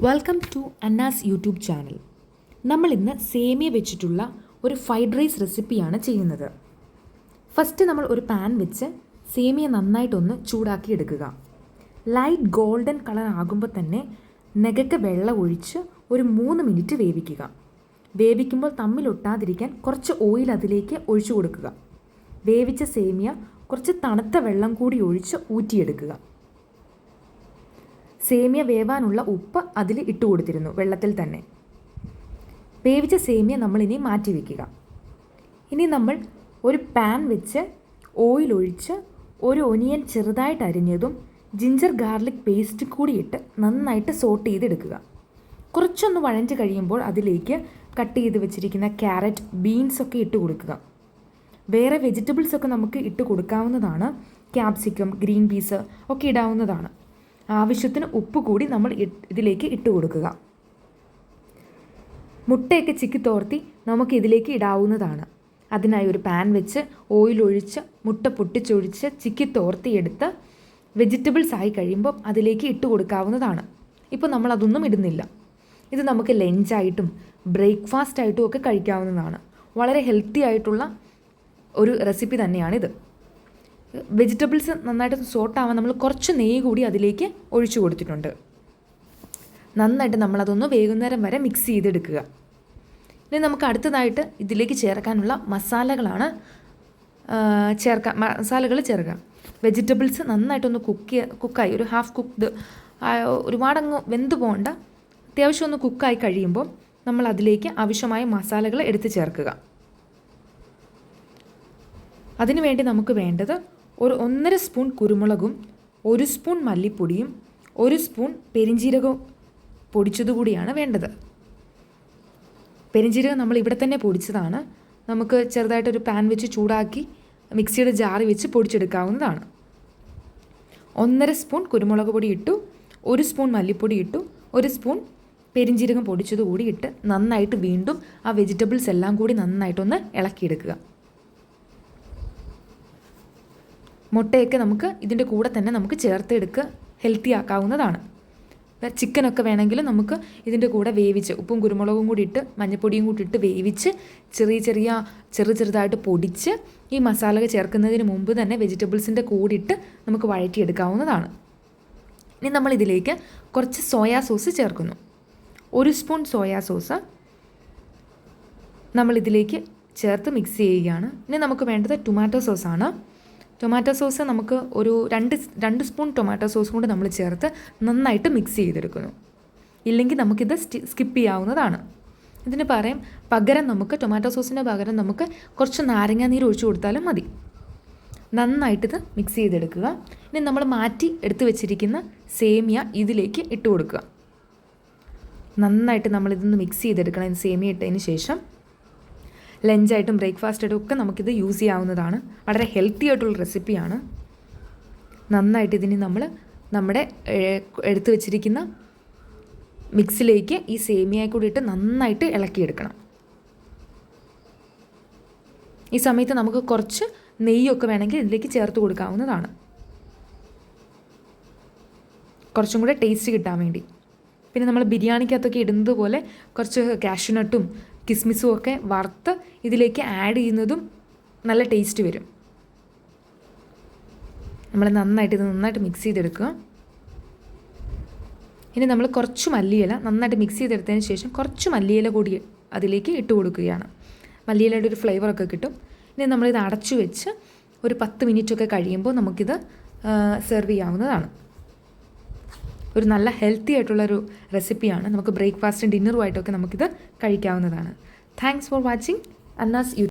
Welcome to Anna's YouTube channel. നമ്മൾ ഇന്ന് സേമിയ വെച്ചിട്ടുള്ള ഒരു ഫ്രൈഡ് റൈസ് റെസിപ്പിയാണ് ചെയ്യുന്നത്. ഫസ്റ്റ് നമ്മൾ ഒരു പാൻ വെച്ച് സേമിയ നന്നായിട്ടൊന്ന് ചൂടാക്കി എടുക്കുക. ലൈറ്റ് ഗോൾഡൻ കളർ ആകുമ്പോൾ തന്നെ നെകക്ക് വെള്ളം ഒഴിച്ച് ഒരു 3 മിനിറ്റ് വേവിക്കുക. വേവിക്കുമ്പോൾ തമ്മിലൊട്ടാതിരിക്കാൻ കുറച്ച് ഓയിൽ അതിലേക്ക് ഒഴിച്ചു കൊടുക്കുക. വേവിച്ച സേമിയ കുറച്ച് തണുത്ത വെള്ളം കൂടി ഒഴിച്ച് ഊറ്റിയെടുക്കുക. സേമിയ വേവാനുള്ള ഉപ്പ് അതിൽ ഇട്ട് കൊടുത്തിരുന്നു വെള്ളത്തിൽ തന്നെ. വേവിച്ച സേമിയ നമ്മളിനി മാറ്റി വയ്ക്കുക. ഇനി നമ്മൾ ഒരു പാൻ വെച്ച് ഓയിൽ ഒഴിച്ച് ഒരു ഒനിയൻ ചെറുതായിട്ട് അരിഞ്ഞതും ജിഞ്ചർ ഗാർലിക് പേസ്റ്റ് കൂടി ഇട്ട് നന്നായിട്ട് സോട്ട് ചെയ്തെടുക്കുക. കുറച്ചൊന്ന് വഴഞ്ഞ് കഴിയുമ്പോൾ അതിലേക്ക് കട്ട് ചെയ്ത് വെച്ചിരിക്കുന്ന ക്യാരറ്റ്, ബീൻസൊക്കെ ഇട്ട് കൊടുക്കുക. വേറെ വെജിറ്റബിൾസൊക്കെ നമുക്ക് ഇട്ട് കൊടുക്കാവുന്നതാണ്. ക്യാപ്സിക്കം, ഗ്രീൻ പീസ് ഒക്കെ ഇടാവുന്നതാണ്. ആവശ്യത്തിന് ഉപ്പ് കൂടി നമ്മൾ ഇതിലേക്ക് ഇട്ട് കൊടുക്കുക. മുട്ടയൊക്കെ ചിക്കി തോർത്തി നമുക്ക് ഇതിലേക്ക് ഇടാവുന്നതാണ്. അതിനായി ഒരു പാൻ വെച്ച് ഓയിൽ ഒഴിച്ച് മുട്ട പൊട്ടിച്ചൊഴിച്ച് ചിക്കി തോർത്തിയെടുത്ത് വെജിറ്റബിൾസ് ആയി കഴിയുമ്പോൾ അതിലേക്ക് ഇട്ട് കൊടുക്കാവുന്നതാണ്. ഇപ്പോൾ നമ്മൾ അതൊന്നും ഇടുന്നില്ല. ഇത് നമുക്ക് ലഞ്ചായിട്ടും ബ്രേക്ക്ഫാസ്റ്റ് ആയിട്ടും ഒക്കെ കഴിക്കാവുന്നതാണ്. വളരെ ഹെൽത്തി ആയിട്ടുള്ള ഒരു റെസിപ്പി തന്നെയാണിത്. വെജിറ്റബിൾസ് നന്നായിട്ട് സോട്ടാവാൻ നമ്മൾ കുറച്ച് നെയ്യ് കൂടി അതിലേക്ക് ഒഴിച്ചു കൊടുത്തിട്ടുണ്ട്. നന്നായിട്ട് നമ്മളതൊന്ന് വൈകുന്നേരം വരെ മിക്സ് ചെയ്തെടുക്കുക. ഇനി നമുക്ക് അടുത്തതായിട്ട് ഇതിലേക്ക് ചേർക്കാനുള്ള മസാലകൾ ചേർക്കുക. വെജിറ്റബിൾസ് നന്നായിട്ടൊന്ന് കുക്കായി ഒരു ഹാഫ് കുക്ക്ഡ്, ഒരുപാടങ്ങ് വെന്ത് പോകേണ്ട, അത്യാവശ്യം ഒന്ന് കുക്കായി കഴിയുമ്പോൾ നമ്മൾ അതിലേക്ക് ആവശ്യമായ മസാലകൾ എടുത്ത് ചേർക്കുക. അതിനുവേണ്ടി നമുക്ക് വേണ്ടത് ഒരു 1.5 സ്പൂൺ കുരുമുളകും 1 സ്പൂൺ മല്ലിപ്പൊടിയും 1 സ്പൂൺ പെരിഞ്ജീരകവും പൊടിച്ചതുകൂടിയാണ് വേണ്ടത്. പെരിഞ്ജീരകം നമ്മൾ ഇവിടെ തന്നെ പൊടിച്ചതാണ്. നമുക്ക് ചെറുതായിട്ടൊരു പാൻ വെച്ച് ചൂടാക്കി മിക്സിയുടെ ജാറി വെച്ച് പൊടിച്ചെടുക്കാവുന്നതാണ്. 1.5 സ്പൂൺ കുരുമുളക് പൊടി ഇട്ടു, 1 സ്പൂൺ മല്ലിപ്പൊടി ഇട്ടു, 1 സ്പൂൺ പെരിഞ്ജീരകം പൊടിച്ചതുകൂടി ഇട്ട് നന്നായിട്ട് വീണ്ടും ആ വെജിറ്റബിൾസ് എല്ലാം കൂടി നന്നായിട്ടൊന്ന് ഇളക്കിയെടുക്കുക. മുട്ടയൊക്കെ നമുക്ക് ഇതിൻ്റെ കൂടെ തന്നെ നമുക്ക് ചേർത്തെടുക്കുക, ഹെൽത്തി ആക്കാവുന്നതാണ്. ചിക്കനൊക്കെ വേണമെങ്കിൽ നമുക്ക് ഇതിൻ്റെ കൂടെ വേവിച്ച് ഉപ്പും കുരുമുളകും കൂടി ഇട്ട് മഞ്ഞൾപ്പൊടിയും കൂടി ഇട്ട് വേവിച്ച് ചെറുതായിട്ട് പൊടിച്ച് ഈ മസാല ചേർക്കുന്നതിന് മുമ്പ് തന്നെ വെജിറ്റബിൾസിൻ്റെ കൂടിയിട്ട് നമുക്ക് വഴറ്റിയെടുക്കാവുന്നതാണ്. ഇനി നമ്മൾ ഇതിലേക്ക് കുറച്ച് സോയാ സോസ് ചേർക്കുന്നു. 1 സ്പൂൺ സോയാ സോസ് നമ്മളിതിലേക്ക് ചേർത്ത് മിക്സ് ചെയ്യുകയാണ്. ഇനി നമുക്ക് വേണ്ടത് ടൊമാറ്റോ സോസാണ്. ടൊമാറ്റോ സോസ് നമുക്ക് ഒരു 2 സ്പൂൺ ടൊമാറ്റോ സോസ് കൊണ്ട് നമ്മൾ ചേർത്ത് നന്നായിട്ട് മിക്സ് ചെയ്തെടുക്കുന്നു. ഇല്ലെങ്കിൽ നമുക്കിത് സ്കിപ്പ് ചെയ്യാവുന്നതാണ്. ഇതിന് പകരം നമുക്ക് ടൊമാറ്റോ സോസിന് പകരം നമുക്ക് കുറച്ച് നാരങ്ങാ നീര് ഒഴിച്ചു കൊടുത്താലും മതി. നന്നായിട്ടിത് മിക്സ് ചെയ്തെടുക്കുക. ഇനി നമ്മൾ മാറ്റി എടുത്ത് വെച്ചിരിക്കുന്ന സേമിയ ഇതിലേക്ക് ഇട്ട് കൊടുക്കുക. നന്നായിട്ട് നമ്മളിതൊന്ന് മിക്സ് ചെയ്തെടുക്കണം. സേമിയ ഇട്ടതിന് ശേഷം ലഞ്ചായിട്ടും ബ്രേക്ക്ഫാസ്റ്റായിട്ടും ഒക്കെ നമുക്കിത് യൂസ് ചെയ്യാവുന്നതാണ്. വളരെ ഹെൽത്തി ആയിട്ടുള്ള റെസിപ്പിയാണ്. നന്നായിട്ട് ഇതിന് നമ്മൾ നമ്മുടെ എടുത്ത് വെച്ചിരിക്കുന്ന മിക്സിലേക്ക് ഈ സേമിയ കൂടി ഇട്ട് നന്നായിട്ട് ഇളക്കിയെടുക്കണം. ഈ സമയത്ത് നമുക്ക് കുറച്ച് നെയ്യൊക്കെ വേണമെങ്കിൽ ഇതിലേക്ക് ചേർത്ത് കൊടുക്കാവുന്നതാണ്, കുറച്ചും കൂടെ ടേസ്റ്റ് കിട്ടാൻ വേണ്ടി. പിന്നെ നമ്മൾ ബിരിയാണിക്കകത്തൊക്കെ ഇടുന്നത് പോലെ കുറച്ച് കാഷ്യൂനട്ടും കിസ്മിസും ഒക്കെ വറുത്ത് ഇതിലേക്ക് ആഡ് ചെയ്യുന്നതും നല്ല ടേസ്റ്റ് വരും. നമ്മൾ നന്നായിട്ട് മിക്സ് ചെയ്തെടുക്കുക. ഇനി നമ്മൾ കുറച്ച് മല്ലിയില നന്നായിട്ട് മിക്സ് ചെയ്തെടുത്തതിന് ശേഷം കുറച്ച് മല്ലിയില കൂടി അതിലേക്ക് ഇട്ട് കൊടുക്കുകയാണ്. മല്ലിയിലയുടെ ഒരു ഫ്ലേവറൊക്കെ കിട്ടും. ഇനി നമ്മളിത് അടച്ചു വെച്ച് ഒരു 10 മിനിറ്റൊക്കെ കഴിയുമ്പോൾ നമുക്കിത് സെർവ് ചെയ്യാവുന്നതാണ്. ഒരു നല്ല ഹെൽത്തി ആയിട്ടുള്ളൊരു റെസിപ്പിയാണ്. നമുക്ക് ബ്രേക്ക്ഫാസ്റ്റും ഡിന്നറുമായിട്ടൊക്കെ നമുക്കിത് കഴിക്കാവുന്നതാണ്. Thanks for watching Anna's YouTube.